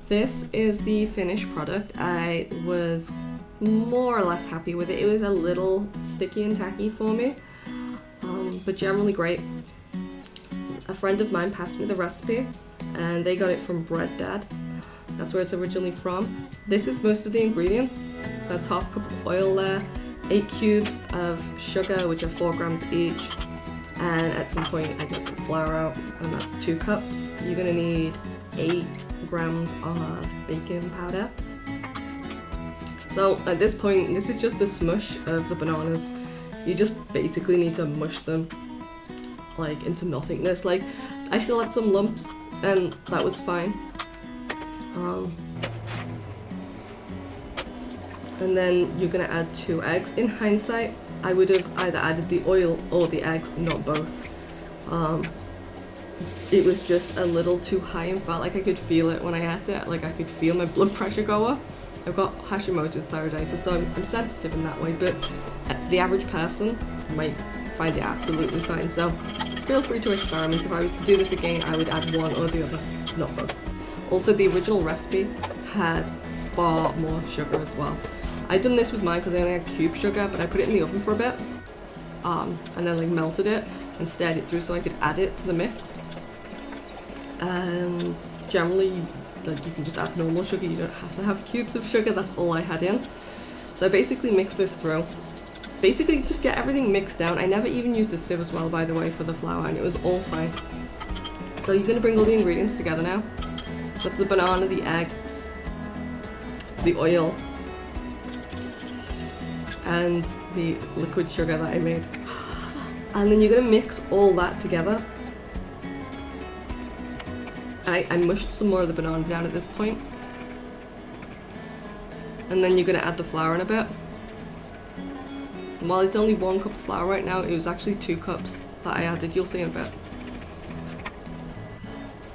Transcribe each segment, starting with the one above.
This is the finished product. I was more or less happy with it. It was a little sticky and tacky for me, but generally great. A friend of mine passed me the recipe and they got it from Bread Dad. That's where it's originally from. This is most of the ingredients. That's half a cup of oil there, 8 cubes of sugar, which are 4 grams each, and at some point I get some flour out, and that's 2 cups. You're gonna need 8 grams of baking powder. So at this point, this is just a smush of the bananas. You just basically need to mush them like into nothingness. Like, I still had some lumps and that was fine. And then you're gonna add 2 eggs. In hindsight, I would have either added the oil or the eggs, not both. It was just a little too high and felt like I could feel it when I ate it. Like, I could feel my blood pressure go up. I've got Hashimoto's thyroiditis, so I'm sensitive in that way, but the average person might find it absolutely fine. So feel free to experiment. If I was to do this again, I would add one or the other, not both. Also, the original recipe had far more sugar as well. I'd done this with mine because I only had cube sugar, but I put it in the oven for a bit, and then like melted it and stirred it through so I could add it to the mix. And generally, like, you can just add normal sugar, you don't have to have cubes of sugar. That's all I had in. So I basically mixed this through. Basically just get everything mixed down. I never even used a sieve as well, by the way, for the flour, and it was all fine. So you're going to bring all the ingredients together now. That's the banana, the eggs, the oil, and the liquid sugar that I made. And then you're going to mix all that together. I mushed some more of the banana down at this point. And then you're going to add the flour in a bit. And while it's only 1 cup of flour right now, it was actually 2 cups that I added. You'll see in a bit.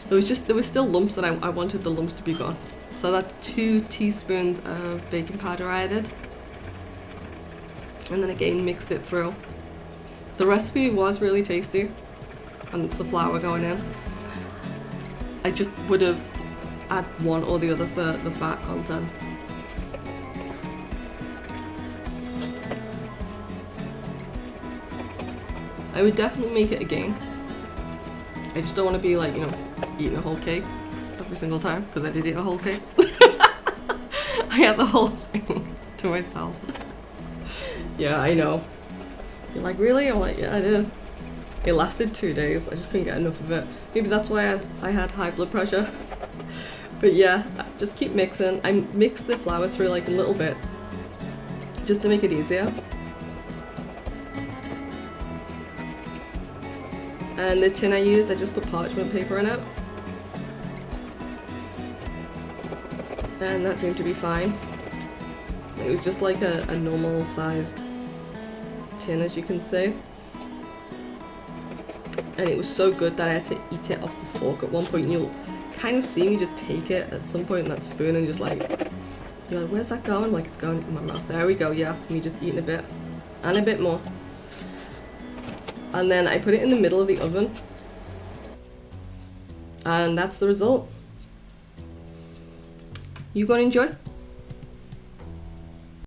There was still lumps, and I wanted the lumps to be gone. So that's 2 teaspoons of baking powder I added. And then again mixed it through. The recipe was really tasty, and it's the flour going in. I just would have added one or the other for the fat content. I would definitely make it again. I just don't want to be like, you know, eating a whole cake every single time, because I did eat a whole cake. I had the whole thing to myself. Yeah, I know. You're like, really? I'm like, yeah, I did. It lasted 2 days. I just couldn't get enough of it. Maybe that's why I had high blood pressure. But yeah, just keep mixing. I mixed the flour through like in little bits, just to make it easier. And the tin I used, I just put parchment paper in it. And that seemed to be fine. It was just like a normal sized tin, as you can see. And it was so good that I had to eat it off the fork at one point. And you'll kind of see me just take it at some point in that spoon and just like, you're like, where's that going? Like, it's going in my mouth. There we go, yeah. Me just eating a bit and a bit more. And then I put it in the middle of the oven. And that's the result. You go and enjoy.